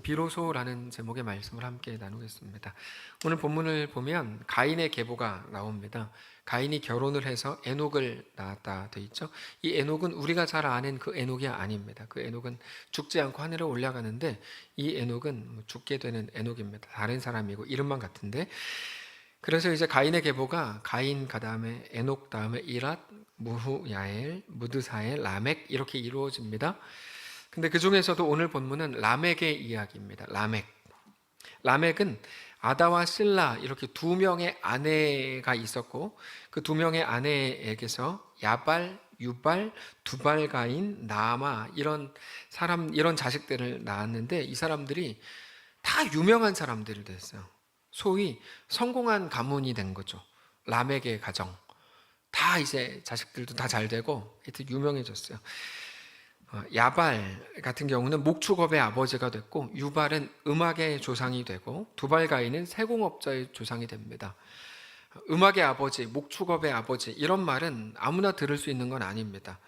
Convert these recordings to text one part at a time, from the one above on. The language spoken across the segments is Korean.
저는 비로소라는 제목의 말씀을 함께 나누겠습니다. 오늘 본문을 보면 가인의 계보가 나옵니다. 가인이 결혼을 해서 에녹을 낳았다 돼 있죠. 이 에녹은 우리가 잘 아는 그 에녹이 아닙니다. 그 에녹은 죽지 않고 하늘에 올라가는데 이 에녹은 죽게 되는 에녹입니다. 다른 사람이고 이름만 같은데, 그래서 이제 가인의 계보가 가인 그다음에 에녹 다음에 이랏, 무후야엘, 무드사엘, 라멕 이렇게 이루어집니다. 근데 그 중에서도 오늘 본문은 라멕의 이야기입니다. 라멕은 아다와 실라 이렇게 두 명의 아내가 있었고, 그 두 명의 아내에게서 야발, 유발, 두발가인, 나아마 이런 자식들을 낳았는데, 이 사람들이 다 유명한 사람들이 됐어요. 소위 성공한 가문이 된 거죠. 라멕의 가정. 다 이제 자식들도 다 잘 되고 하여튼 유명해졌어요. 야발 같은 경우는 목축업의 아버지가 됐고, 유발은 음악의 조상이 되고, 두발가인은 세공업자의 조상이 됩니다. 음악의 아버지, 목축업의 아버지 이런 말은 아무나 들을 수 있는 건 아닙니다.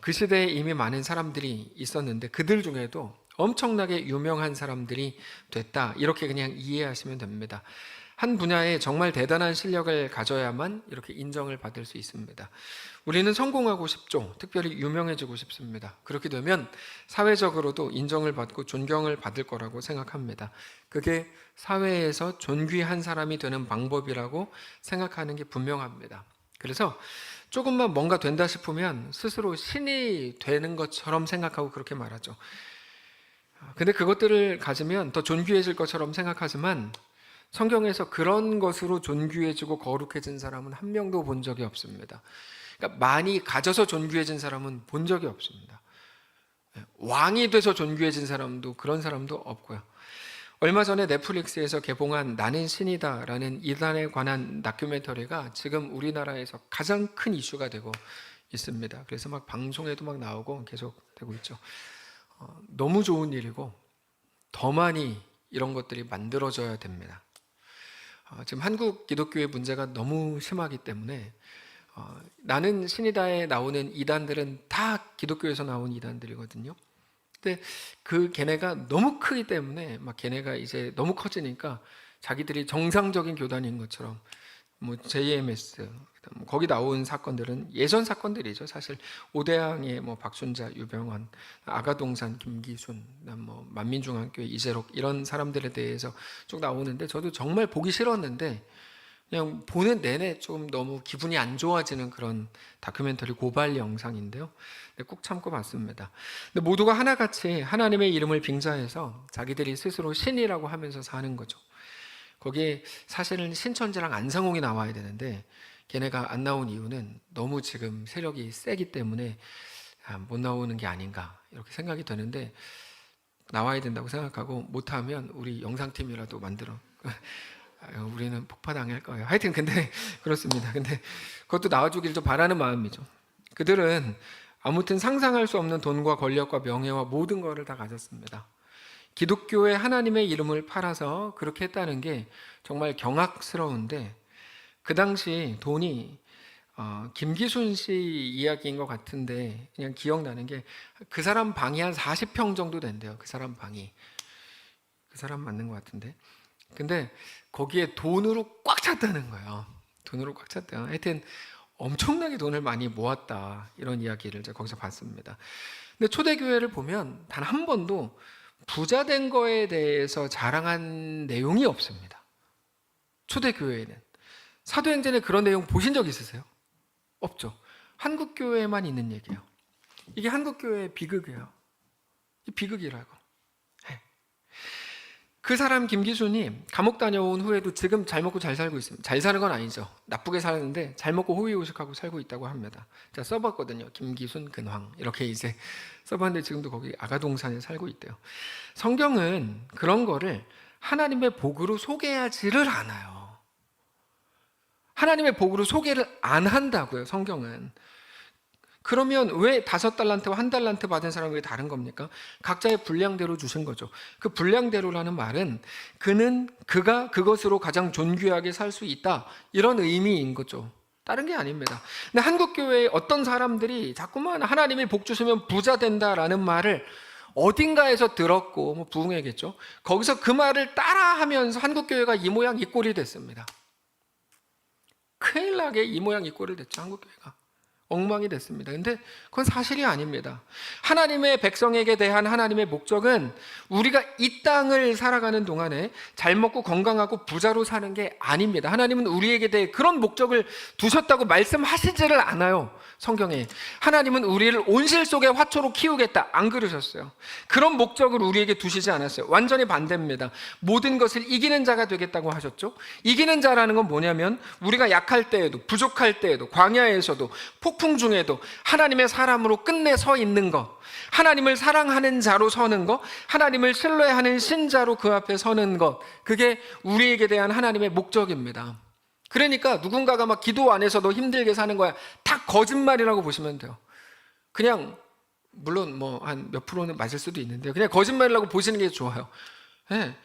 그 시대에 이미 많은 사람들이 있었는데 그들 중에도 엄청나게 유명한 사람들이 됐다, 이렇게 그냥 이해하시면 됩니다. 한 분야에 정말 대단한 실력을 가져야만 이렇게 인정을 받을 수 있습니다. 우리는 성공하고 싶죠. 특별히 유명해지고 싶습니다. 그렇게 되면 사회적으로도 인정을 받고 존경을 받을 거라고 생각합니다. 그게 사회에서 존귀한 사람이 되는 방법이라고 생각하는 게 분명합니다. 그래서 조금만 뭔가 된다 싶으면 스스로 신이 되는 것처럼 생각하고 그렇게 말하죠. 근데 그것들을 가지면 더 존귀해질 것처럼 생각하지만 성경에서 그런 것으로 존귀해지고 거룩해진 사람은 한 명도 본 적이 없습니다. 그러니까 많이 가져서 존귀해진 사람은 본 적이 없습니다. 왕이 돼서 존귀해진 사람도, 그런 사람도 없고요. 얼마 전에 넷플릭스에서 개봉한 나는 신이다라는 이단에 관한 다큐멘터리가 지금 우리나라에서 가장 큰 이슈가 되고 있습니다. 그래서 막 방송에도 막 나오고 계속 되고 있죠. 너무 좋은 일이고 더 많이 이런 것들이 만들어져야 됩니다. 지금 한국 기독교의 문제가 너무 심하기 때문에 나는 신이다에 나오는 이단들은 다 기독교에서 나온 이단들이거든요. 근데 그 걔네가 너무 크기 때문에 막 걔네가 이제 너무 커지니까 자기들이 정상적인 교단인 것처럼 뭐 JMS 거기 나온 사건들은 예전 사건들이죠. 사실 오대양의 뭐 박순자, 유병헌, 아가동산 김기순, 뭐 만민중앙교회 이재록 이런 사람들에 대해서 쭉 나오는데 저도 정말 보기 싫었는데 그냥 보는 내내 좀 너무 기분이 안 좋아지는 그런 다큐멘터리 고발 영상인데요. 꼭 참고 봤습니다. 근데 모두가 하나같이 하나님의 이름을 빙자해서 자기들이 스스로 신이라고 하면서 사는 거죠. 거기에 사실은 신천지랑 안상홍이 나와야 되는데 걔네가 안 나온 이유는 너무 지금 세력이 세기 때문에 못 나오는 게 아닌가 이렇게 생각이 되는데, 나와야 된다고 생각하고 못하면 우리 영상팀이라도 만들어 우리는 폭파당할 거예요. 하여튼 근데 그렇습니다. 근데 그것도 나와주길 좀 바라는 마음이죠. 그들은 아무튼 상상할 수 없는 돈과 권력과 명예와 모든 것을 다 가졌습니다. 기독교의 하나님의 이름을 팔아서 그렇게 했다는 게 정말 경악스러운데, 그 당시 돈이 김기순 씨 이야기인 것 같은데 그냥 기억나는 게 그 사람 방이 한 40평 정도 된대요. 그 사람 방이. 그 사람 맞는 것 같은데. 근데 거기에 돈으로 꽉 찼다는 거예요. 돈으로 꽉 찼대요. 하여튼 엄청나게 돈을 많이 모았다, 이런 이야기를 제가 거기서 봤습니다. 근데 초대교회를 보면 단 한 번도 부자 된 거에 대해서 자랑한 내용이 없습니다. 초대교회에는. 사도행전에 그런 내용 보신 적 있으세요? 없죠. 한국교회에만 있는 얘기예요. 이게 한국교회의 비극이에요. 이 비극이라고. 그 사람 김기순이 감옥 다녀온 후에도 지금 잘 먹고 잘 살고 있습니다. 잘 사는 건 아니죠. 나쁘게 사는데 잘 먹고 호의호식하고 살고 있다고 합니다. 제가 써봤거든요. 김기순 근황 이렇게 이제 써봤는데 지금도 거기 아가동산에 살고 있대요. 성경은 그런 거를 하나님의 복으로 소개하지를 않아요. 하나님의 복으로 소개를 안 한다고요, 성경은. 그러면 왜 5달란트와 1달란트 받은 사람이 왜 다른 겁니까? 각자의 분량대로 주신 거죠. 그 분량대로라는 말은 그가 그것으로 가장 존귀하게 살 수 있다, 이런 의미인 거죠. 다른 게 아닙니다. 근데 한국교회의 어떤 사람들이 자꾸만 하나님이 복 주시면 부자 된다라는 말을 어딘가에서 들었고 뭐 부흥회겠죠. 거기서 그 말을 따라하면서 한국교회가 이 모양 이 꼴이 됐습니다. 큰일 나게 이 모양 이 꼴을 됐죠. 한국교회가 엉망이 됐습니다. 근데 그건 사실이 아닙니다. 하나님의 백성에게 대한 하나님의 목적은 우리가 이 땅을 살아가는 동안에 잘 먹고 건강하고 부자로 사는 게 아닙니다. 하나님은 우리에게 대해 그런 목적을 두셨다고 말씀하시지를 않아요. 성경에 하나님은 우리를 온실 속의 화초로 키우겠다 안 그러셨어요. 그런 목적을 우리에게 두시지 않았어요. 완전히 반대입니다. 모든 것을 이기는 자가 되겠다고 하셨죠. 이기는 자라는 건 뭐냐면 우리가 약할 때에도 부족할 때에도 광야에서도 폭풍 중에도 하나님의 사람으로 끝내 서 있는 것, 하나님을 사랑하는 자로 서는 것, 하나님을 신뢰하는 신자로 그 앞에 서는 것, 그게 우리에게 대한 하나님의 목적입니다. 그러니까 누군가가 막 기도 안에서도 힘들게 사는 거야, 다 거짓말이라고 보시면 돼요. 그냥 물론 뭐 한 몇 프로는 맞을 수도 있는데 그냥 거짓말이라고 보시는 게 좋아요. 네.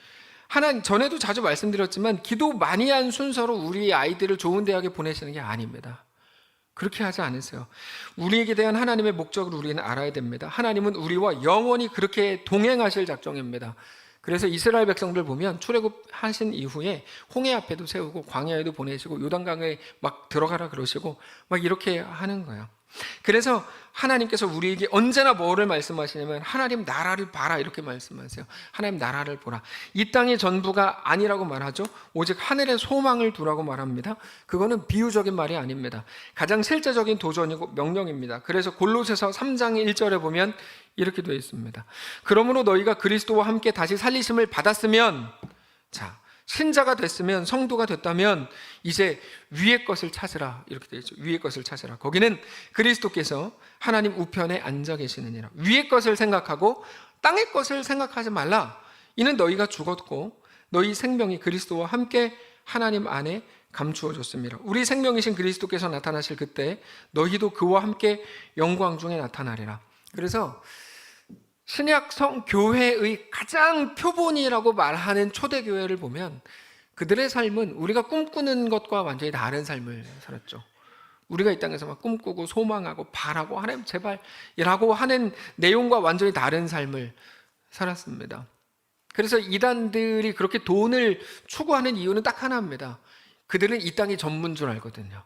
하나님, 전에도 자주 말씀드렸지만 기도 많이 한 순서로 우리 아이들을 좋은 대학에 보내시는 게 아닙니다. 그렇게 하지 않으세요. 우리에게 대한 하나님의 목적을 우리는 알아야 됩니다. 하나님은 우리와 영원히 그렇게 동행하실 작정입니다. 그래서 이스라엘 백성들 보면 출애굽하신 이후에 홍해 앞에도 세우고 광야에도 보내시고 요단강에 막 들어가라 그러시고 막 이렇게 하는 거예요. 그래서 하나님께서 우리에게 언제나 뭐를 말씀하시냐면 하나님 나라를 봐라 이렇게 말씀하세요. 하나님 나라를 보라. 이 땅의 전부가 아니라고 말하죠. 오직 하늘의 소망을 두라고 말합니다. 그거는 비유적인 말이 아닙니다. 가장 실제적인 도전이고 명령입니다. 그래서 골로새서 3장 1절에 보면 이렇게 되어 있습니다. 그러므로 너희가 그리스도와 함께 다시 살리심을 받았으면, 자, 신자가 됐으면, 성도가 됐다면 이제 위의 것을 찾으라 이렇게 되어 있죠. 위의 것을 찾으라. 거기는 그리스도께서 하나님 우편에 앉아 계시느니라. 위의 것을 생각하고 땅의 것을 생각하지 말라. 이는 너희가 죽었고 너희 생명이 그리스도와 함께 하나님 안에 감추어졌습니다. 우리 생명이신 그리스도께서 나타나실 그때 너희도 그와 함께 영광 중에 나타나리라. 그래서 신약성 교회의 가장 표본이라고 말하는 초대교회를 보면 그들의 삶은 우리가 꿈꾸는 것과 완전히 다른 삶을 살았죠. 우리가 이 땅에서 막 꿈꾸고 소망하고 바라고 하나님 제발 이라고 하는 내용과 완전히 다른 삶을 살았습니다. 그래서 이단들이 그렇게 돈을 추구하는 이유는 딱 하나입니다. 그들은 이 땅이 전부인 줄 알거든요.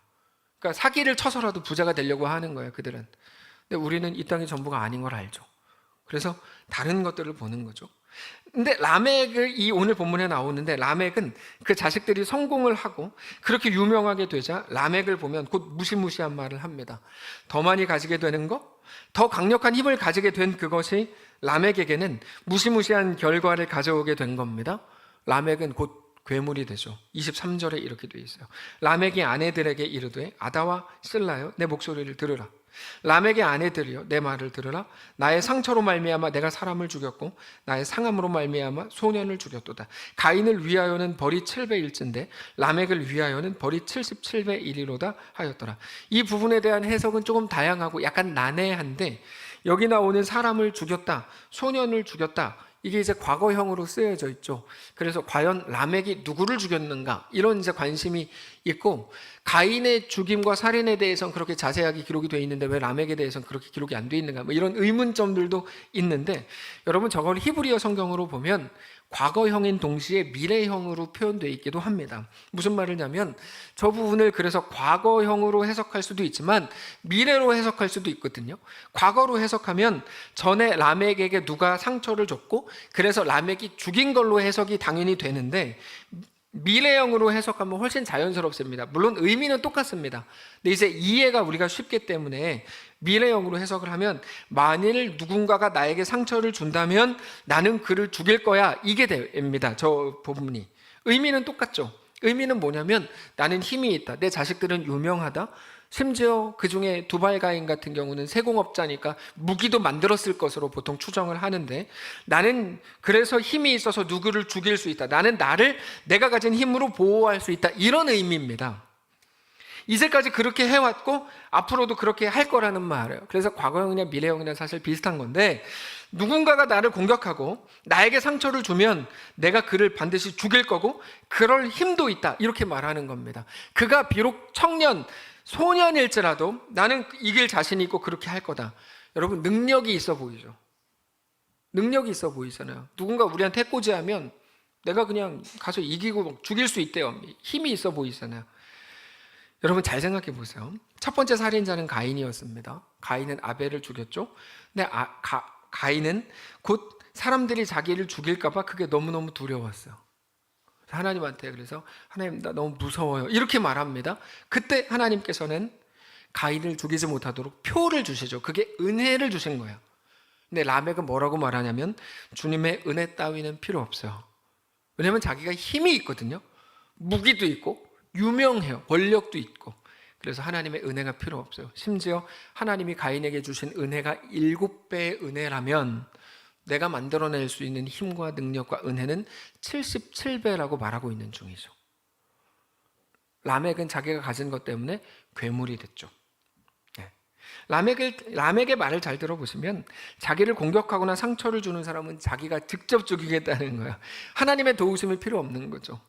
그러니까 사기를 쳐서라도 부자가 되려고 하는 거예요, 그들은. 근데 우리는 이 땅이 전부가 아닌 걸 알죠. 그래서 다른 것들을 보는 거죠. 근데 라멕을 이 오늘 본문에 나오는데 라멕은 그 자식들이 성공을 하고 그렇게 유명하게 되자 라멕을 보면 곧 무시무시한 말을 합니다. 더 많이 가지게 되는 것, 더 강력한 힘을 가지게 된 그것이 라멕에게는 무시무시한 결과를 가져오게 된 겁니다. 라멕은 곧 괴물이 되죠. 23절에 이렇게 되어 있어요. 라멕이 아내들에게 이르되 아다와 실라여 내 목소리를 들으라. 라멕의 아내들이여 내 말을 들으라. 나의 상처로 말미암아 내가 사람을 죽였고 나의 상함으로 말미암아 소년을 죽였도다. 가인을 위하여는 벌이 7배일진데 라멕을 위하여는 벌이 77배이리로다 하였더라. 이 부분에 대한 해석은 조금 다양하고 약간 난해한데 여기 나오는 사람을 죽였다, 소년을 죽였다, 이게 이제 과거형으로 쓰여져 있죠. 그래서 과연 라멕이 누구를 죽였는가 이런 이제 관심이 있고, 가인의 죽임과 살인에 대해서는 그렇게 자세하게 기록이 되어 있는데 왜 라멕에 대해서는 그렇게 기록이 안 되어 있는가, 뭐 이런 의문점들도 있는데, 여러분 저걸 히브리어 성경으로 보면 과거형인 동시에 미래형으로 표현되어 있기도 합니다. 무슨 말이냐면 저 부분을 그래서 과거형으로 해석할 수도 있지만 미래로 해석할 수도 있거든요. 과거로 해석하면 전에 라멕에게 누가 상처를 줬고 그래서 라멕이 죽인 걸로 해석이 당연히 되는데, 미래형으로 해석하면 훨씬 자연스럽습니다. 물론 의미는 똑같습니다. 근데 이제 이해가 우리가 쉽기 때문에 미래형으로 해석을 하면 만일 누군가가 나에게 상처를 준다면 나는 그를 죽일 거야, 이게 됩니다. 저 부분이 의미는 똑같죠. 의미는 뭐냐면 나는 힘이 있다, 내 자식들은 유명하다, 심지어 그 중에 두발가인 같은 경우는 세공업자니까 무기도 만들었을 것으로 보통 추정을 하는데, 나는 그래서 힘이 있어서 누구를 죽일 수 있다, 나는 나를 내가 가진 힘으로 보호할 수 있다, 이런 의미입니다. 이제까지 그렇게 해왔고 앞으로도 그렇게 할 거라는 말이에요. 그래서 과거형이나 미래형이나 사실 비슷한 건데, 누군가가 나를 공격하고 나에게 상처를 주면 내가 그를 반드시 죽일 거고 그럴 힘도 있다, 이렇게 말하는 겁니다. 그가 비록 청년, 소년일지라도 나는 이길 자신이 있고 그렇게 할 거다. 여러분 능력이 있어 보이죠. 능력이 있어 보이잖아요. 누군가 우리한테 해코지하면 내가 그냥 가서 이기고 죽일 수 있대요. 힘이 있어 보이잖아요. 여러분 잘 생각해 보세요. 첫 번째 살인자는 가인이었습니다. 가인은 아벨을 죽였죠. 근데 가인은 곧 사람들이 자기를 죽일까 봐 그게 너무너무 두려웠어요. 하나님한테 그래서 하나님 나 너무 무서워요 이렇게 말합니다. 그때 하나님께서는 가인을 죽이지 못하도록 표를 주시죠. 그게 은혜를 주신 거예요. 근데 라멕은 뭐라고 말하냐면 주님의 은혜 따위는 필요 없어요. 왜냐하면 자기가 힘이 있거든요. 무기도 있고 유명해요. 권력도 있고. 그래서 하나님의 은혜가 필요 없어요. 심지어 하나님이 가인에게 주신 은혜가 7배의 은혜라면 내가 만들어낼 수 있는 힘과 능력과 은혜는 77배라고 말하고 있는 중이죠. 라멕은 자기가 가진 것 때문에 괴물이 됐죠. 라멕의 말을 잘 들어보시면 자기를 공격하거나 상처를 주는 사람은 자기가 직접 죽이겠다는 거야. 하나님의 도우심이 필요 없는 거죠.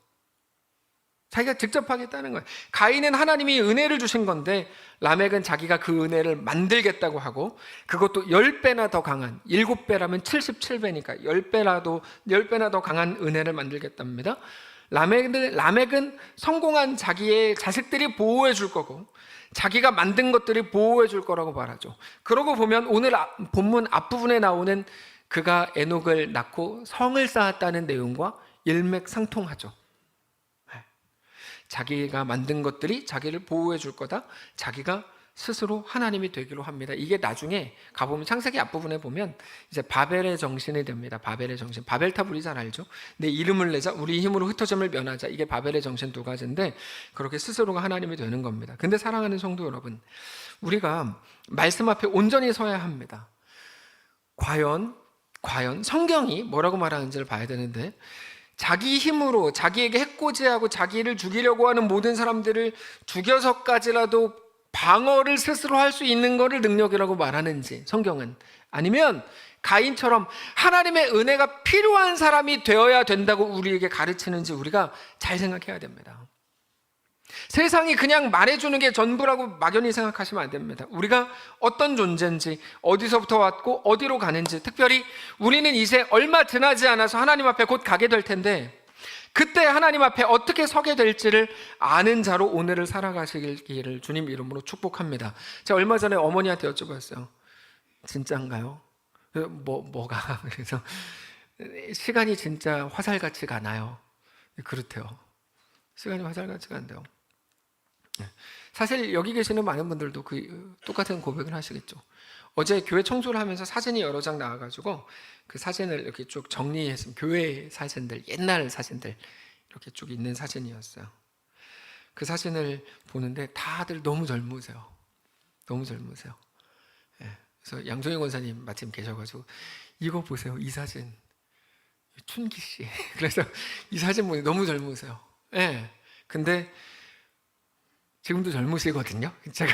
자기가 직접 하겠다는 거예요. 가인은 하나님이 은혜를 주신 건데 라멕은 자기가 그 은혜를 만들겠다고 하고 그것도 10배나 더 강한 7배라면 77배니까 10배나 더 강한 은혜를 만들겠답니다. 라멕은 성공한 자기의 자식들이 보호해 줄 거고 자기가 만든 것들이 보호해 줄 거라고 말하죠. 그러고 보면 오늘 본문 앞부분에 나오는 그가 에녹을 낳고 성을 쌓았다는 내용과 일맥상통하죠. 자기가 만든 것들이 자기를 보호해 줄 거다. 자기가 스스로 하나님이 되기로 합니다. 이게 나중에 가보면 창세기 앞부분에 보면 이제 바벨의 정신이 됩니다. 바벨의 정신. 바벨탑 우리 잘 알죠? 내 이름을 내자. 우리 힘으로 흩어짐을 면하자. 이게 바벨의 정신 두 가지인데 그렇게 스스로가 하나님이 되는 겁니다. 근데 사랑하는 성도 여러분, 우리가 말씀 앞에 온전히 서야 합니다. 과연 성경이 뭐라고 말하는지를 봐야 되는데 자기 힘으로 자기에게 해코지하고 자기를 죽이려고 하는 모든 사람들을 죽여서까지라도 방어를 스스로 할 수 있는 것을 능력이라고 말하는지 성경은 아니면 가인처럼 하나님의 은혜가 필요한 사람이 되어야 된다고 우리에게 가르치는지 우리가 잘 생각해야 됩니다. 세상이 그냥 말해주는 게 전부라고 막연히 생각하시면 안 됩니다. 우리가 어떤 존재인지 어디서부터 왔고 어디로 가는지 특별히 우리는 이제 얼마 지나지 않아서 하나님 앞에 곧 가게 될 텐데 그때 하나님 앞에 어떻게 서게 될지를 아는 자로 오늘을 살아가시기를 주님 이름으로 축복합니다. 제가 얼마 전에 어머니한테 여쭤봤어요. 진짜인가요? 뭐가? 그래서 시간이 진짜 화살같이 가나요? 그렇대요. 시간이 화살같이 간대요. 사실 여기 계시는 많은 분들도 똑같은 고백을 하시겠죠. 어제 교회 청소를 하면서 사진이 여러 장 나와가지고 그 사진을 이렇게 쭉 정리했습니다. 교회 사진들, 옛날 사진들 이렇게 쭉 있는 사진이었어요. 그 사진을 보는데 다들 너무 젊으세요. 너무 젊으세요. 그래서 양종희 권사님 마침 계셔가지고 이거 보세요. 이 사진. 춘기 씨. 그래서 이 사진 보니 너무 젊으세요. 근데 지금도 젊으시거든요. 제가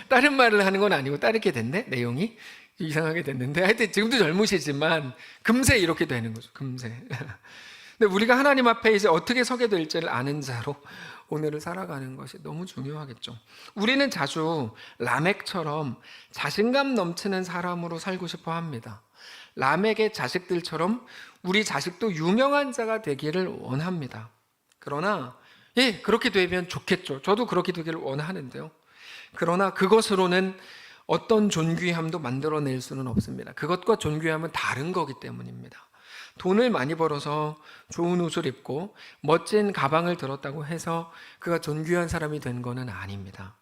다른 말을 하는 건 아니고 다르게 됐네. 내용이 이상하게 됐는데 하여튼 지금도 젊으시지만 금세 이렇게 되는 거죠. 금세. 근데 우리가 하나님 앞에 이제 어떻게 서게 될지를 아는 자로 오늘을 살아가는 것이 너무 중요하겠죠. 우리는 자주 라멕처럼 자신감 넘치는 사람으로 살고 싶어 합니다. 라멕의 자식들처럼 우리 자식도 유명한 자가 되기를 원합니다. 그러나 그렇게 되면 좋겠죠. 저도 그렇게 되기를 원하는데요. 그러나 그것으로는 어떤 존귀함도 만들어낼 수는 없습니다. 그것과 존귀함은 다른 거기 때문입니다. 돈을 많이 벌어서 좋은 옷을 입고 멋진 가방을 들었다고 해서 그가 존귀한 사람이 된 거는 아닙니다.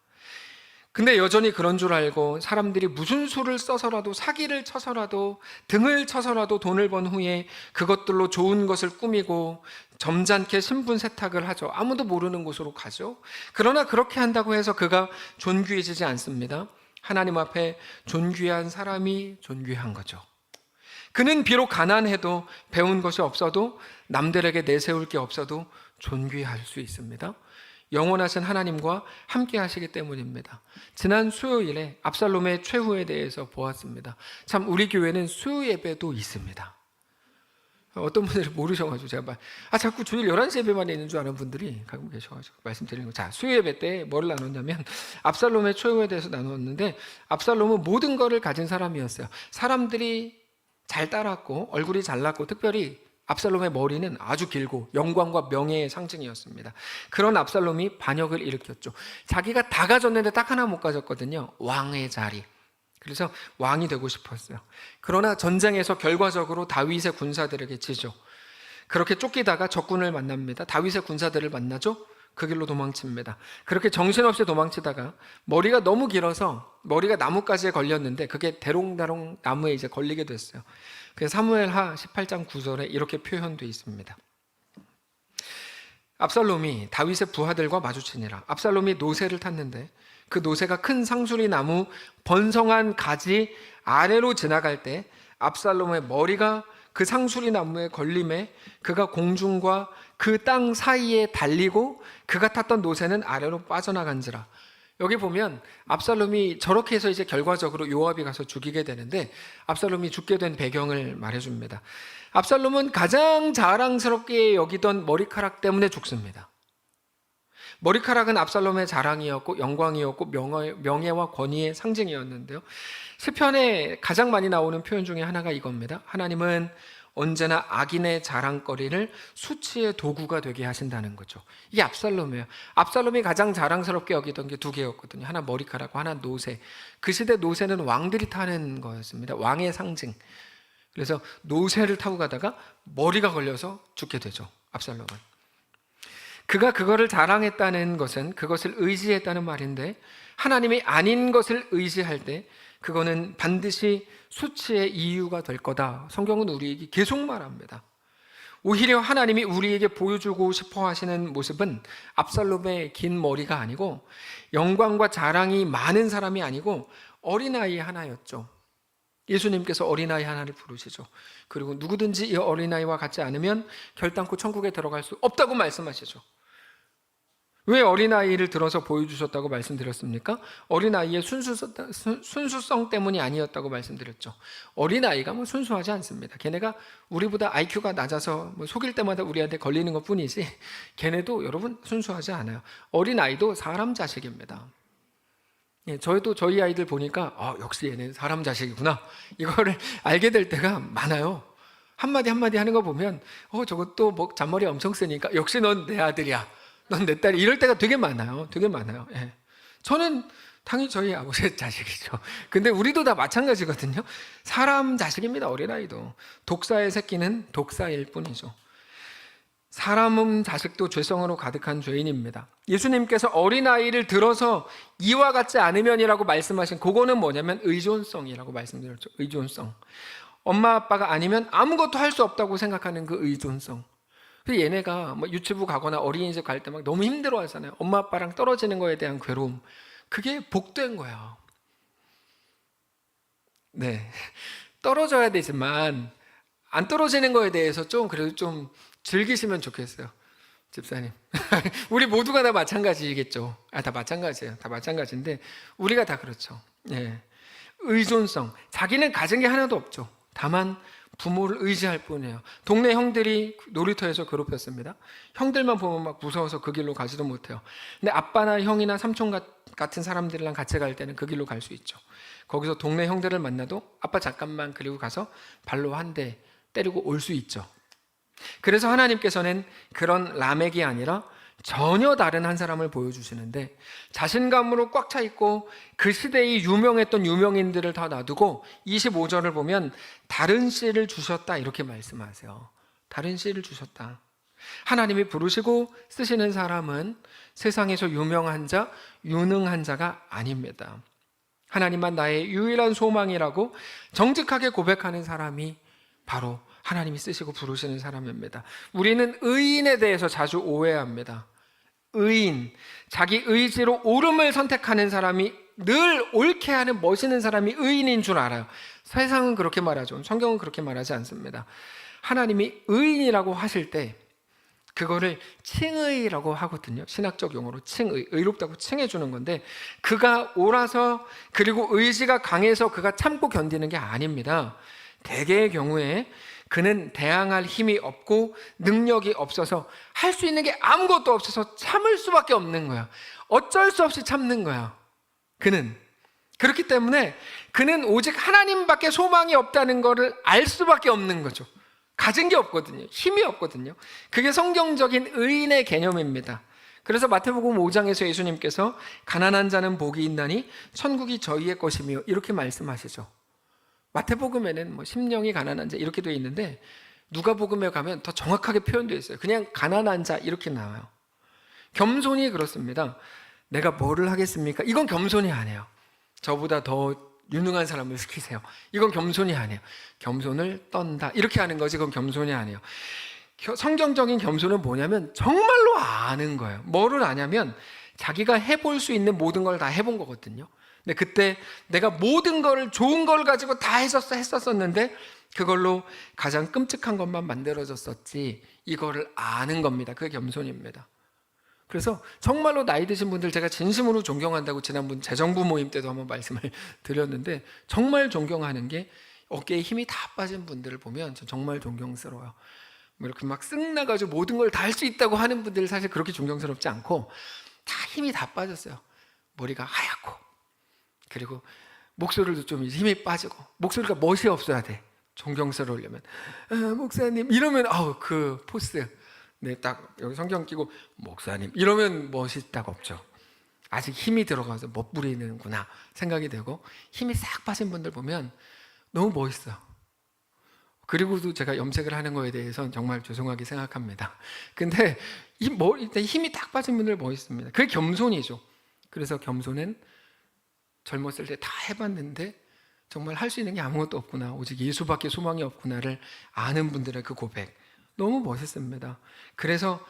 근데 여전히 그런 줄 알고 사람들이 무슨 수를 써서라도 사기를 쳐서라도 등을 쳐서라도 돈을 번 후에 그것들로 좋은 것을 꾸미고 점잖게 신분 세탁을 하죠. 아무도 모르는 곳으로 가죠. 그러나 그렇게 한다고 해서 그가 존귀해지지 않습니다. 하나님 앞에 존귀한 사람이 존귀한 거죠. 그는 비록 가난해도 배운 것이 없어도 남들에게 내세울 게 없어도 존귀할 수 있습니다. 영원하신 하나님과 함께 하시기 때문입니다. 지난 수요일에 압살롬의 최후에 대해서 보았습니다. 참 우리 교회는 수요 예배도 있습니다. 어떤 분들이 모르셔가지고 제가 자꾸 주일 11시 예배만 있는 줄 아는 분들이 가끔 계셔가지고 말씀드리는 거. 자, 수요 예배 때 뭘 나눴냐면 압살롬의 최후에 대해서 나누었는데 압살롬은 모든 것을 가진 사람이었어요. 사람들이 잘 따랐고 얼굴이 잘났고 특별히 압살롬의 머리는 아주 길고 영광과 명예의 상징이었습니다. 그런 압살롬이 반역을 일으켰죠. 자기가 다 가졌는데 딱 하나 못 가졌거든요. 왕의 자리. 그래서 왕이 되고 싶었어요. 그러나 전쟁에서 결과적으로 다윗의 군사들에게 지죠. 그렇게 쫓기다가 적군을 만납니다. 다윗의 군사들을 만나죠. 그 길로 도망칩니다. 그렇게 정신없이 도망치다가 머리가 너무 길어서 머리가 나뭇가지에 걸렸는데 그게 대롱다롱 나무에 이제 걸리게 됐어요. 그래서 사무엘하 18장 9절에 이렇게 표현되어 있습니다. 압살롬이 다윗의 부하들과 마주치니라. 압살롬이 노새를 탔는데 그 노새가 큰 상수리 나무 번성한 가지 아래로 지나갈 때 압살롬의 머리가 그 상수리 나무에 걸림에 그가 공중과 그 땅 사이에 달리고 그가 탔던 노새는 아래로 빠져나간지라. 여기 보면 압살롬이 저렇게 해서 이제 결과적으로 요압이 가서 죽이게 되는데 압살롬이 죽게 된 배경을 말해줍니다. 압살롬은 가장 자랑스럽게 여기던 머리카락 때문에 죽습니다. 머리카락은 압살롬의 자랑이었고 영광이었고 명예와 권위의 상징이었는데요. 시편에 가장 많이 나오는 표현 중에 하나가 이겁니다. 하나님은 언제나 악인의 자랑거리를 수치의 도구가 되게 하신다는 거죠. 이게 압살롬이에요. 압살롬이 가장 자랑스럽게 여기던 게 두 개였거든요. 하나 머리카락과 하나 노새. 그 시대 노새는 왕들이 타는 거였습니다. 왕의 상징. 그래서 노새를 타고 가다가 머리가 걸려서 죽게 되죠. 압살롬은. 그가 그거를 자랑했다는 것은 그것을 의지했다는 말인데 하나님이 아닌 것을 의지할 때 그거는 반드시 수치의 이유가 될 거다. 성경은 우리에게 계속 말합니다. 오히려 하나님이 우리에게 보여주고 싶어 하시는 모습은 압살롬의 긴 머리가 아니고 영광과 자랑이 많은 사람이 아니고 어린아이 하나였죠. 예수님께서 어린아이 하나를 부르시죠. 그리고 누구든지 이 어린아이와 같지 않으면 결단코 천국에 들어갈 수 없다고 말씀하시죠. 왜 어린아이를 들어서 보여주셨다고 말씀드렸습니까? 어린아이의 순수성 때문이 아니었다고 말씀드렸죠. 어린아이가 뭐 순수하지 않습니다. 걔네가 우리보다 IQ가 낮아서 뭐 속일 때마다 우리한테 걸리는 것 뿐이지 걔네도 여러분 순수하지 않아요. 어린아이도 사람 자식입니다. 예, 저희도 저희 아이들 보니까 역시 얘는 사람 자식이구나 이거를 알게 될 때가 많아요. 한마디 하는 거 보면 저것도 뭐 잔머리 엄청 쓰니까 역시 넌 내 아들이야, 넌 내 딸이, 이럴 때가 되게 많아요. 예. 저는 당연히 저희 아버지의 자식이죠. 근데 우리도 다 마찬가지거든요. 사람 자식입니다. 어린아이도. 독사의 새끼는 독사일 뿐이죠. 사람은 자식도 죄성으로 가득한 죄인입니다. 예수님께서 어린아이를 들어서 이와 같지 않으면이라고 말씀하신 그거는 뭐냐면 의존성이라고 말씀드렸죠. 의존성. 엄마 아빠가 아니면 아무것도 할 수 없다고 생각하는 그 의존성. 그래서 얘네가 뭐 유치부 가거나 어린이집 갈 때 막 너무 힘들어 하잖아요. 엄마 아빠랑 떨어지는 거에 대한 괴로움. 그게 복된 거야. 네. 떨어져야 되지만 안 떨어지는 거에 대해서 좀 그래도 좀 즐기시면 좋겠어요. 집사님. 우리 모두가 다 마찬가지겠죠. 다 마찬가지예요. 다 마찬가지인데 우리가 다 그렇죠. 네. 의존성. 자기는 가진 게 하나도 없죠. 다만 부모를 의지할 뿐이에요. 동네 형들이 놀이터에서 괴롭혔습니다. 형들만 보면 막 무서워서 그 길로 가지도 못해요. 근데 아빠나 형이나 삼촌 같은 사람들이랑 같이 갈 때는 그 길로 갈 수 있죠. 거기서 동네 형들을 만나도 아빠 잠깐만 그리고 가서 발로 한 대 때리고 올 수 있죠. 그래서 하나님께서는 그런 라멕이 아니라 전혀 다른 한 사람을 보여주시는데 자신감으로 꽉 차 있고 그 시대에 유명했던 유명인들을 다 놔두고 25절을 보면 다른 씨를 주셨다 이렇게 말씀하세요. 다른 씨를 주셨다. 하나님이 부르시고 쓰시는 사람은 세상에서 유명한 자, 유능한 자가 아닙니다. 하나님만 나의 유일한 소망이라고 정직하게 고백하는 사람이 바로 하나님이 쓰시고 부르시는 사람입니다. 우리는 의인에 대해서 자주 오해합니다. 의인, 자기 의지로 옳음을 선택하는 사람이 늘 옳게 하는 멋있는 사람이 의인인 줄 알아요. 세상은 그렇게 말하죠. 성경은 그렇게 말하지 않습니다. 하나님이 의인이라고 하실 때 그거를 칭의라고 하거든요. 신학적 용어로 칭의, 의롭다고 칭해 주는 건데 그가 옳아서 그리고 의지가 강해서 그가 참고 견디는 게 아닙니다. 대개의 경우에 그는 대항할 힘이 없고 능력이 없어서 할 수 있는 게 아무것도 없어서 참을 수밖에 없는 거야. 어쩔 수 없이 참는 거야. 그는 그렇기 때문에 그는 오직 하나님밖에 소망이 없다는 것을 알 수밖에 없는 거죠. 가진 게 없거든요. 힘이 없거든요. 그게 성경적인 의인의 개념입니다. 그래서 마태복음 5장에서 예수님께서 가난한 자는 복이 있나니 천국이 저희의 것이며 이렇게 말씀하시죠. 마태복음에는 뭐 심령이 가난한 자 이렇게 되어 있는데 누가복음에 가면 더 정확하게 표현되어 있어요. 그냥 가난한 자 이렇게 나와요. 겸손이 그렇습니다. 내가 뭐를 하겠습니까? 이건 겸손이 아니에요. 저보다 더 유능한 사람을 시키세요. 이건 겸손이 아니에요. 겸손을 떤다 이렇게 하는 거지 그건 겸손이 아니에요. 성경적인 겸손은 뭐냐면 정말로 아는 거예요. 뭐를 아냐면 자기가 해볼 수 있는 모든 걸 다 해본 거거든요. 근데 그때 내가 모든 걸 좋은 걸 가지고 다 했었는데 그걸로 가장 끔찍한 것만 만들어졌었지 이거를 아는 겁니다. 그게 겸손입니다. 그래서 정말로 나이 드신 분들 제가 진심으로 존경한다고 지난번 재정부 모임 때도 한번 말씀을 드렸는데 정말 존경하는 게 어깨에 힘이 다 빠진 분들을 보면 저 정말 존경스러워요. 뭐 이렇게 막 쓱 나가지고 모든 걸 다 할 수 있다고 하는 분들 사실 그렇게 존경스럽지 않고 다 힘이 다 빠졌어요. 머리가 하얗고 그리고 목소리도 좀 힘이 빠지고 목소리가 멋이 없어야 돼. 존경스러우려면 목사님 이러면 그 포스 네, 딱 여기 성경 끼고 목사님 이러면 멋있다가 없죠. 아직 힘이 들어가서 멋부리는구나 생각이 되고 힘이 싹 빠진 분들 보면 너무 멋있어요. 그리고도 제가 염색을 하는 거에 대해서는 정말 죄송하게 생각합니다. 근데 힘이 딱 빠진 분들 멋있습니다. 그게 겸손이죠. 그래서 겸손은 젊었을 때 다 해봤는데 정말 할 수 있는 게 아무것도 없구나 오직 예수밖에 소망이 없구나를 아는 분들의 그 고백 너무 멋있습니다. 그래서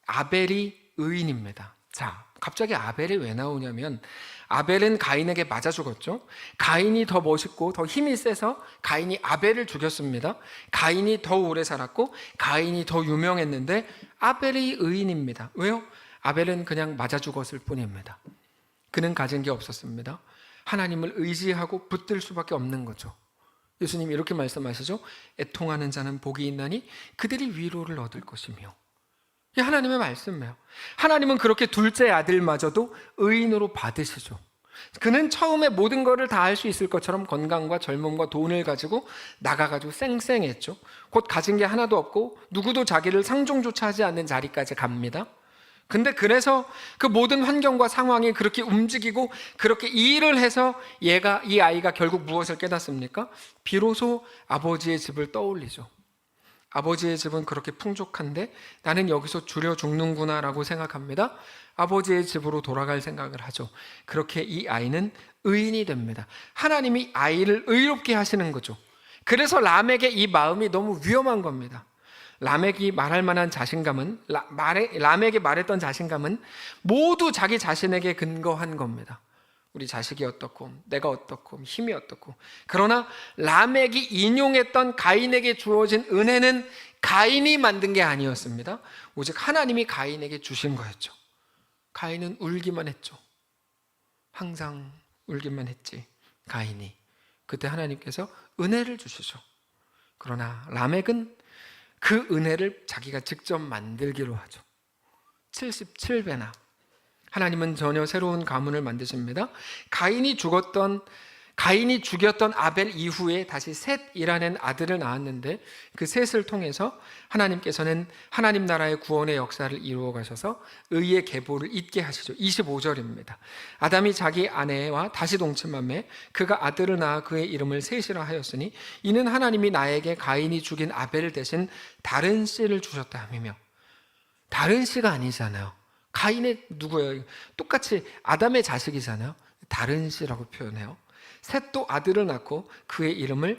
아벨이 의인입니다. 자, 갑자기 아벨이 왜 나오냐면 아벨은 가인에게 맞아 죽었죠. 가인이 더 멋있고 더 힘이 세서 가인이 아벨을 죽였습니다. 가인이 더 오래 살았고 가인이 더 유명했는데 아벨이 의인입니다. 왜요? 아벨은 그냥 맞아 죽었을 뿐입니다. 그는 가진 게 없었습니다. 하나님을 의지하고 붙들 수밖에 없는 거죠. 예수님이 이렇게 말씀하시죠. 애통하는 자는 복이 있나니 그들이 위로를 얻을 것이며. 이게 하나님의 말씀이에요. 하나님은 그렇게 둘째 아들마저도 의인으로 받으시죠. 그는 처음에 모든 것을 다 할 수 있을 것처럼 건강과 젊음과 돈을 가지고 나가가지고 쌩쌩했죠. 곧 가진 게 하나도 없고 누구도 자기를 상종조차 하지 않는 자리까지 갑니다. 근데 그래서 그 모든 환경과 상황이 그렇게 움직이고 그렇게 일을 해서 이 아이가 결국 무엇을 깨닫습니까? 비로소 아버지의 집을 떠올리죠. 아버지의 집은 그렇게 풍족한데 나는 여기서 줄여 죽는구나 라고 생각합니다. 아버지의 집으로 돌아갈 생각을 하죠. 그렇게 이 아이는 의인이 됩니다. 하나님이 아이를 의롭게 하시는 거죠. 그래서 람에게 이 마음이 너무 위험한 겁니다. 람에게 말할 만한 자신감은 람에게 말했던 자신감은 모두 자기 자신에게 근거한 겁니다. 우리 자식이 어떻고 내가 어떻고 힘이 어떻고. 그러나 람에게 인용했던 가인에게 주어진 은혜는 가인이 만든 게 아니었습니다. 오직 하나님이 가인에게 주신 거였죠. 가인은 울기만 했죠. 항상 울기만 했지 가인이. 그때 하나님께서 은혜를 주시죠. 그러나 라멕은 그 은혜를 자기가 직접 만들기로 하죠. 77배나. 하나님은 전혀 새로운 가문을 만드십니다. 가인이 죽였던 아벨 이후에 다시 셋이라는 아들을 낳았는데 그 셋을 통해서 하나님께서는 하나님 나라의 구원의 역사를 이루어 가셔서 의의 계보를 잇게 하시죠. 25절입니다. 아담이 자기 아내와 다시 동침하매 그가 아들을 낳아 그의 이름을 셋이라 하였으니 이는 하나님이 나에게 가인이 죽인 아벨 대신 다른 씨를 주셨다 함이며. 다른 씨가 아니잖아요. 가인의 누구예요? 똑같이 아담의 자식이잖아요. 다른 씨라고 표현해요. 셋도 아들을 낳고 그의 이름을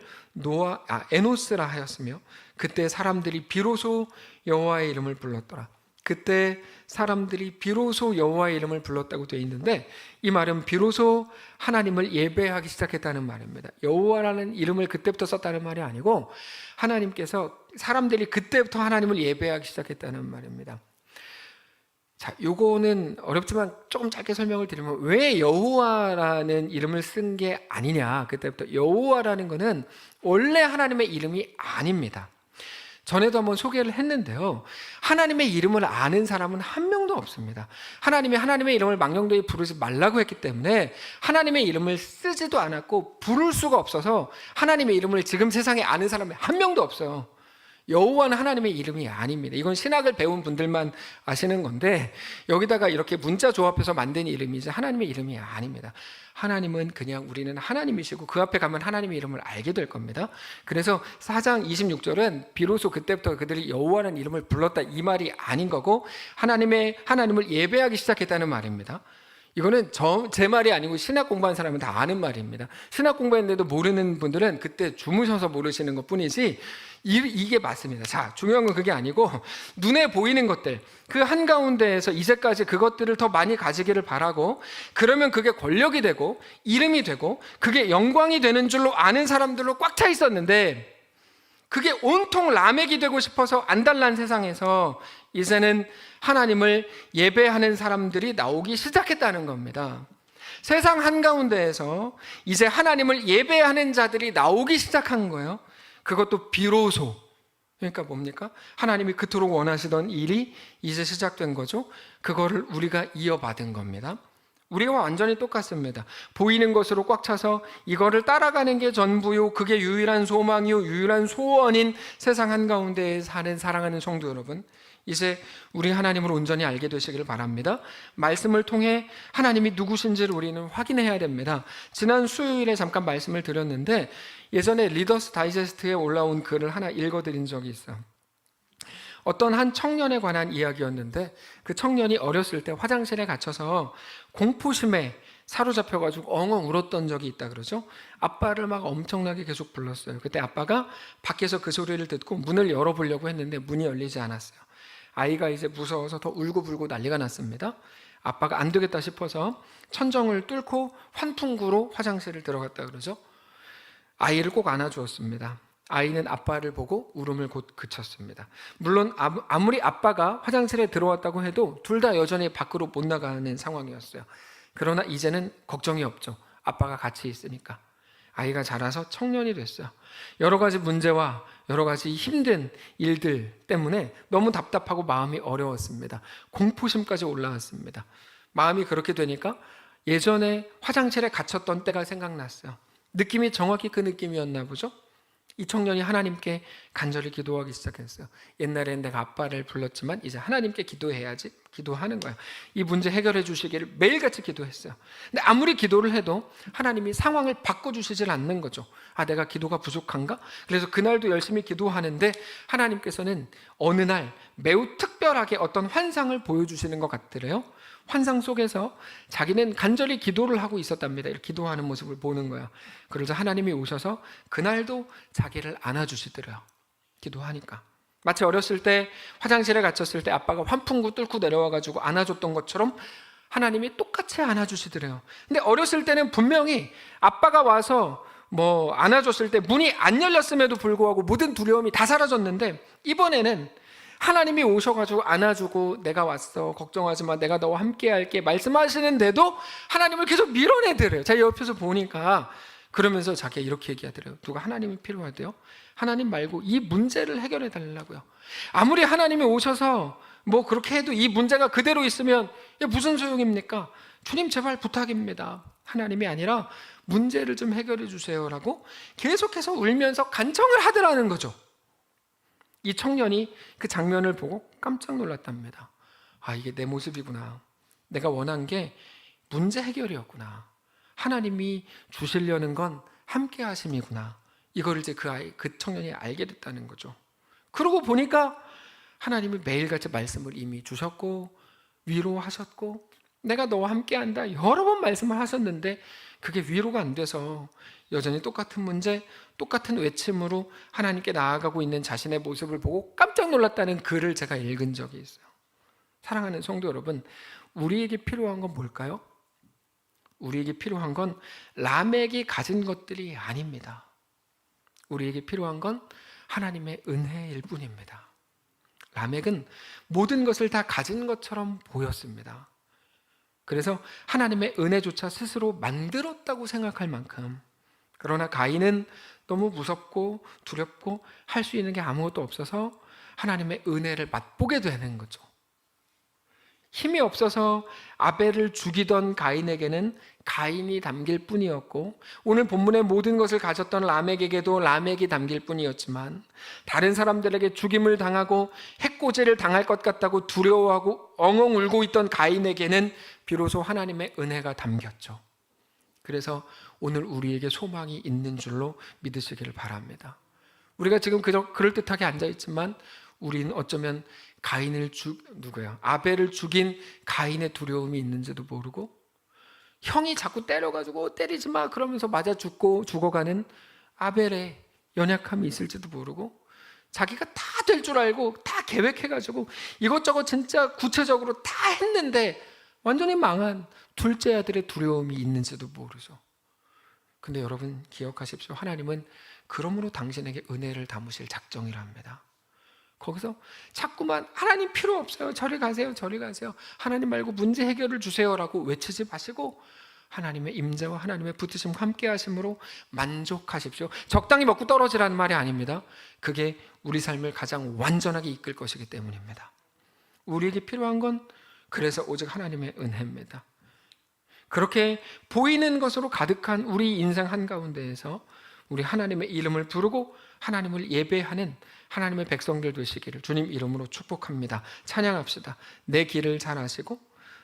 에노스라 하였으며 그때 사람들이 비로소 여호와의 이름을 불렀더라. 그때 사람들이 비로소 여호와의 이름을 불렀다고 되어 있는데 이 말은 비로소 하나님을 예배하기 시작했다는 말입니다. 여호와라는 이름을 그때부터 썼다는 말이 아니고 하나님께서 사람들이 그때부터 하나님을 예배하기 시작했다는 말입니다. 자, 요거는 어렵지만 조금 짧게 설명을 드리면 왜 여호와라는 이름을 쓴 게 아니냐. 그때부터 여호와라는 거는 원래 하나님의 이름이 아닙니다. 전에도 한번 소개를 했는데요. 하나님의 이름을 아는 사람은 한 명도 없습니다. 하나님이 하나님의 이름을 망령되이 부르지 말라고 했기 때문에 하나님의 이름을 쓰지도 않았고 부를 수가 없어서 하나님의 이름을 지금 세상에 아는 사람이 한 명도 없어요. 여호와는 하나님의 이름이 아닙니다. 이건 신학을 배운 분들만 아시는 건데 여기다가 이렇게 문자 조합해서 만든 이름이지 하나님의 이름이 아닙니다. 하나님은 그냥 우리는 하나님이시고 그 앞에 가면 하나님의 이름을 알게 될 겁니다. 그래서 4장 26절은 비로소 그때부터 그들이 여호와라는 이름을 불렀다 이 말이 아닌 거고 하나님을 예배하기 시작했다는 말입니다. 이거는 제 말이 아니고 신학 공부한 사람은 다 아는 말입니다. 신학 공부했는데도 모르는 분들은 그때 주무셔서 모르시는 것 뿐이지 이게 맞습니다. 자, 중요한 건 그게 아니고 눈에 보이는 것들 그 한가운데에서 이제까지 그것들을 더 많이 가지기를 바라고 그러면 그게 권력이 되고 이름이 되고 그게 영광이 되는 줄로 아는 사람들로 꽉 차 있었는데 그게 온통 라멕이 되고 싶어서 안달난 세상에서 이제는 하나님을 예배하는 사람들이 나오기 시작했다는 겁니다. 세상 한가운데에서 이제 하나님을 예배하는 자들이 나오기 시작한 거예요. 그것도 비로소. 그러니까 뭡니까? 하나님이 그토록 원하시던 일이 이제 시작된 거죠. 그거를 우리가 이어받은 겁니다. 우리가 완전히 똑같습니다. 보이는 것으로 꽉 차서 이거를 따라가는 게 전부요, 그게 유일한 소망이요, 유일한 소원인 세상 한가운데에 사는 사랑하는 성도 여러분, 이제 우리 하나님을 온전히 알게 되시기를 바랍니다. 말씀을 통해 하나님이 누구신지를 우리는 확인해야 됩니다. 지난 수요일에 잠깐 말씀을 드렸는데 예전에 리더스 다이제스트에 올라온 글을 하나 읽어드린 적이 있어요. 어떤 한 청년에 관한 이야기였는데 그 청년이 어렸을 때 화장실에 갇혀서 공포심에 사로잡혀가지고 엉엉 울었던 적이 있다 그러죠. 아빠를 막 엄청나게 계속 불렀어요. 그때 아빠가 밖에서 그 소리를 듣고 문을 열어보려고 했는데 문이 열리지 않았어요. 아이가 이제 무서워서 더 울고불고 난리가 났습니다. 아빠가 안 되겠다 싶어서 천정을 뚫고 환풍구로 화장실을 들어갔다 그러죠. 아이를 꼭 안아주었습니다. 아이는 아빠를 보고 울음을 곧 그쳤습니다. 물론 아무리 아빠가 화장실에 들어왔다고 해도 둘 다 여전히 밖으로 못 나가는 상황이었어요. 그러나 이제는 걱정이 없죠. 아빠가 같이 있으니까. 아이가 자라서 청년이 됐어요. 여러 가지 문제와 여러 가지 힘든 일들 때문에 너무 답답하고 마음이 어려웠습니다. 공포심까지 올라왔습니다. 마음이 그렇게 되니까 예전에 화장실에 갇혔던 때가 생각났어요. 느낌이 정확히 그 느낌이었나 보죠. 이 청년이 하나님께 간절히 기도하기 시작했어요. 옛날엔 내가 아빠를 불렀지만 이제 하나님께 기도해야지. 기도하는 거예요. 이 문제 해결해 주시기를 매일같이 기도했어요. 근데 아무리 기도를 해도 하나님이 상황을 바꿔주시질 않는 거죠. 아, 내가 기도가 부족한가? 그래서 그날도 열심히 기도하는데 하나님께서는 어느 날 매우 특별하게 어떤 환상을 보여주시는 것 같더래요. 환상 속에서 자기는 간절히 기도를 하고 있었답니다. 이렇게 기도하는 모습을 보는 거야. 그러자 하나님이 오셔서 그날도 자기를 안아주시더래요. 기도하니까. 마치 어렸을 때 화장실에 갇혔을 때 아빠가 환풍구 뚫고 내려와가지고 안아줬던 것처럼 하나님이 똑같이 안아주시더래요. 근데 어렸을 때는 분명히 아빠가 와서 안아줬을 때 문이 안 열렸음에도 불구하고 모든 두려움이 다 사라졌는데 이번에는 하나님이 오셔가지고 안아주고 내가 왔어 걱정하지 마 내가 너와 함께 할게 말씀하시는데도 하나님을 계속 밀어내더래요. 제가 옆에서 보니까 그러면서 자기가 이렇게 얘기하더래요. 누가 하나님이 필요하대요? 하나님 말고 이 문제를 해결해 달라고요. 아무리 하나님이 오셔서 그렇게 해도 이 문제가 그대로 있으면 무슨 소용입니까? 주님 제발 부탁입니다. 하나님이 아니라 문제를 좀 해결해 주세요라고 계속해서 울면서 간청을 하더라는 거죠. 이 청년이 그 장면을 보고 깜짝 놀랐답니다. 아, 이게 내 모습이구나. 내가 원한 게 문제 해결이었구나. 하나님이 주시려는 건 함께 하심이구나. 이걸 이제 그 청년이 알게 됐다는 거죠. 그러고 보니까 하나님이 매일같이 말씀을 이미 주셨고 위로하셨고 내가 너와 함께 한다 여러 번 말씀을 하셨는데 그게 위로가 안 돼서 여전히 똑같은 문제, 똑같은 외침으로 하나님께 나아가고 있는 자신의 모습을 보고 깜짝 놀랐다는 글을 제가 읽은 적이 있어요. 사랑하는 성도 여러분, 우리에게 필요한 건 뭘까요? 우리에게 필요한 건 라멕이 가진 것들이 아닙니다. 우리에게 필요한 건 하나님의 은혜일 뿐입니다. 라멕은 모든 것을 다 가진 것처럼 보였습니다. 그래서 하나님의 은혜조차 스스로 만들었다고 생각할 만큼 그러나 가인은 너무 무섭고 두렵고 할 수 있는 게 아무것도 없어서 하나님의 은혜를 맛보게 되는 거죠. 힘이 없어서 아벨을 죽이던 가인에게는 가인이 담길 뿐이었고, 오늘 본문의 모든 것을 가졌던 라멕에게도 라멕이 담길 뿐이었지만, 다른 사람들에게 죽임을 당하고 해코지를 당할 것 같다고 두려워하고 엉엉 울고 있던 가인에게는 비로소 하나님의 은혜가 담겼죠. 그래서 오늘 우리에게 소망이 있는 줄로 믿으시기를 바랍니다. 우리가 지금 그저 그럴듯하게 앉아있지만 우리는 어쩌면 아벨을 죽인 가인의 두려움이 있는지도 모르고, 형이 자꾸 때려가지고 때리지 마 그러면서 맞아 죽어가는 아벨의 연약함이 있을지도 모르고, 자기가 다 될 줄 알고 다 계획해가지고 이것저것 진짜 구체적으로 다 했는데 완전히 망한 둘째 아들의 두려움이 있는지도 모르죠. 근데 여러분 기억하십시오. 하나님은 그러므로 당신에게 은혜를 담으실 작정이랍니다. 거기서 자꾸만 하나님 필요 없어요, 저리 가세요, 저리 가세요, 하나님 말고 문제 해결을 주세요라고 외치지 마시고 하나님의 임재와 하나님의 붙으심과 함께 하심으로 만족하십시오. 적당히 먹고 떨어지라는 말이 아닙니다. 그게 우리 삶을 가장 완전하게 이끌 것이기 때문입니다. 우리에게 필요한 건 그래서 오직 하나님의 은혜입니다. 그렇게 보이는 것으로 가득한 우리 인생 한가운데에서 우리 하나님의 이름을 부르고 하나님을 예배하는 하나님의 백성들 되시기를 주님 이름으로 축복합니다. 찬양합시다. 내 길을 잘 아시고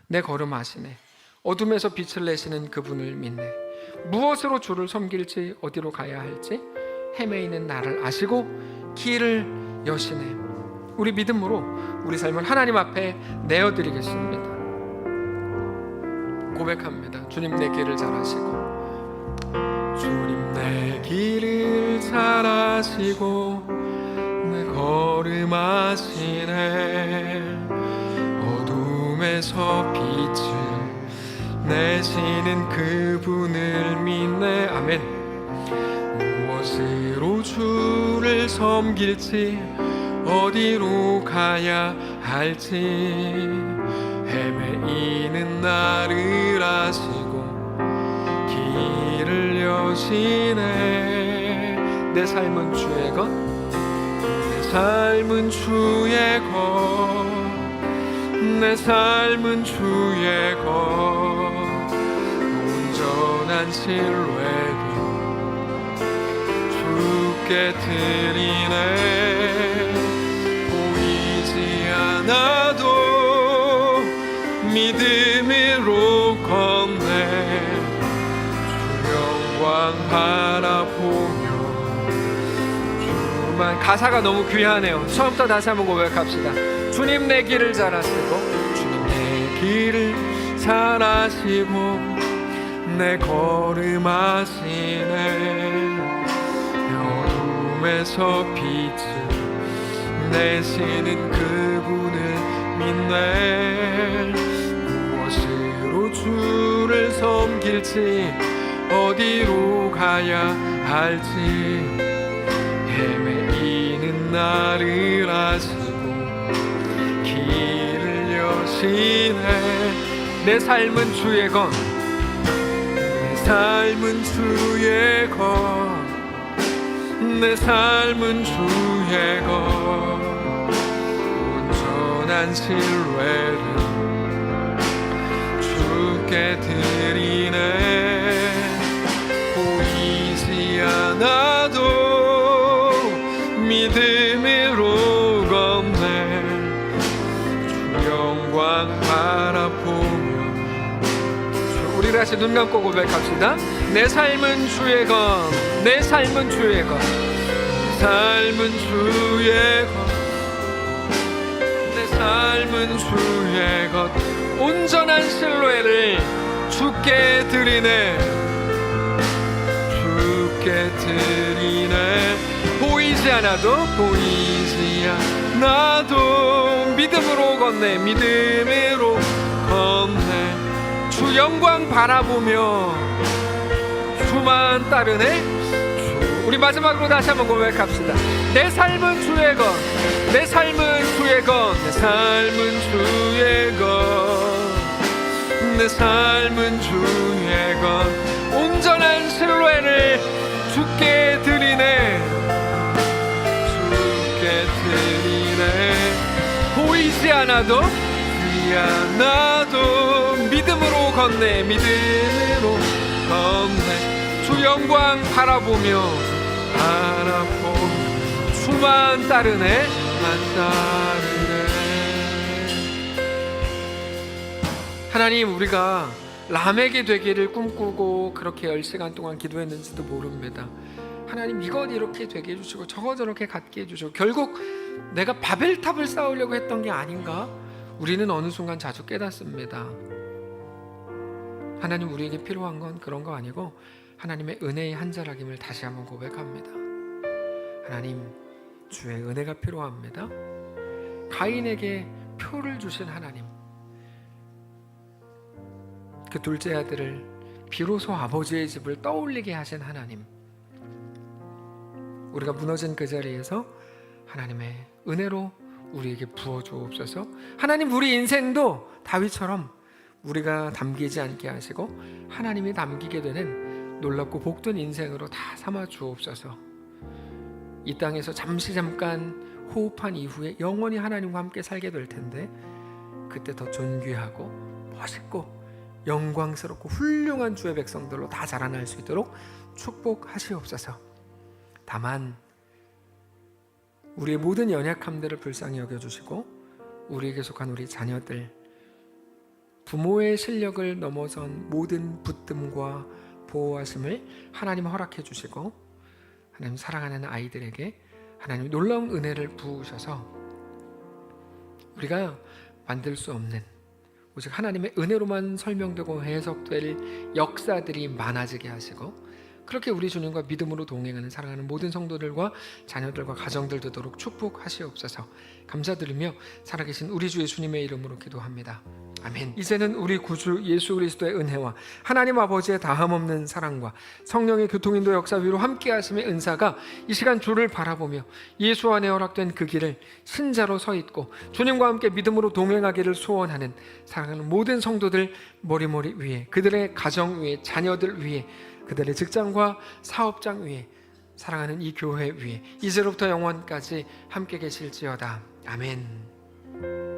내 걸음 아시네. 어둠에서 빛을 내시는 그분을 믿네. 무엇으로 주를 섬길지 어디로 가야 할지 헤매이는 나를 아시고 길을 여시네. 우리 믿음으로 우리 삶을 하나님 앞에 내어드리겠습니다. 고백합니다. 주님 내 길을 잘 아시고, 주님 내 길을 잘 아시고 내 걸음 아시네. 어둠에서 빛을 내시는 그분을 믿네. 아멘. 무엇으로 주를 섬길지 어디로 가야 할지 헤매이는 나를 아시고 길을 여시네. 내 삶은 주의 것, 내 삶은 주의 것, 내 삶은 주의 것. 온전한 신뢰를 주께 드리네. 보이지 않아도 믿음으로 걷네. 주 영광 바라보며 주만. 가사가 너무 귀하네요. 처음부터 다시 한번 고백합시다. 주님 내 길을 잘 아시고, 주님 내 길을 잘 아시고 내 걸음 아시네. 어둠에서 빛을 내시는 그분을 믿네. 무엇으로 주를 섬길지 어디로 가야 할지 헤매이는 나를 아시고 길을 여시네. 내 삶은 주의 것, 내 삶은 주의 것, 내 삶은 주의 것. 온전한 신뢰를 주께 드리네. 보이지 않아도 믿음으로 걷네. 주 영광 바라보며. 우리 다시 눈 감고 고백합시다. 내 삶은 주의 것, 내 삶은 주의 것, 내 삶은 주의 것, 내 삶은 주의 것. 온전한 신뢰를 주께 드리네. 주께 드리네. 보이지 않아도 믿음으로 걷네. 믿음으로 걷네. 주 영광 바라보며 주만 따르네. 우리 마지막으로 다시 한번 고백합시다. 내 삶은 주의 것, 내 삶은 주의 것, 내 삶은 주의 것, 내 삶은 주의 것. 온전한 신뢰를 두렵지 않아도 믿음으로 걷네. 믿음으로 걷네. 주 영광 바라보며 주만 따르네. 하나님, 우리가 라멕이 되기를 꿈꾸고 그렇게 10시간 동안 기도했는지도 모릅니다. 하나님, 이것 이렇게 되게 해주시고 저것 저렇게 갖게 해주시고 결국 내가 바벨탑을 쌓으려고 했던 게 아닌가? 우리는 어느 순간 자주 깨닫습니다. 하나님, 우리에게 필요한 건 그런 거 아니고 하나님의 은혜의 한자락임을 다시 한번 고백합니다. 하나님, 주의 은혜가 필요합니다. 가인에게 표를 주신 하나님, 그 둘째 아들을 비로소 아버지의 집을 떠올리게 하신 하나님, 우리가 무너진 그 자리에서 하나님의 은혜로 우리에게 부어주옵소서. 하나님, 우리 인생도 다윗처럼 우리가 담기지 않게 하시고 하나님이 담기게 되는 놀랍고 복된 인생으로 다 삼아 주옵소서. 이 땅에서 잠깐 호흡한 이후에 영원히 하나님과 함께 살게 될 텐데 그때 더 존귀하고 멋있고 영광스럽고 훌륭한 주의 백성들로 다 자라날 수 있도록 축복하시옵소서. 다만 우리의 모든 연약함들을 불쌍히 여겨주시고 우리에게 속한 우리 자녀들, 부모의 실력을 넘어선 모든 붙듦과 보호하심을 하나님 허락해 주시고 하나님 사랑하는 아이들에게 하나님 놀라운 은혜를 부으셔서 우리가 만들 수 없는 오직 하나님의 은혜로만 설명되고 해석될 역사들이 많아지게 하시고 그렇게 우리 주님과 믿음으로 동행하는 사랑하는 모든 성도들과 자녀들과 가정들 되도록 축복하시옵소서. 감사드리며 살아계신 우리 주 예수님의 이름으로 기도합니다. 아멘. 이제는 우리 구주 예수 그리스도의 은혜와 하나님 아버지의 다함없는 사랑과 성령의 교통인도 역사 위로 함께 하심의 은사가 이 시간 주를 바라보며 예수 안에 허락된 그 길을 신자로 서 있고 주님과 함께 믿음으로 동행하기를 소원하는 사랑하는 모든 성도들 머리머리 위에, 그들의 가정 위에, 자녀들 위에, 그들의 직장과 사업장 위에, 사랑하는 이 교회 위에 이제로부터 영원까지 함께 계실지어다. 아멘.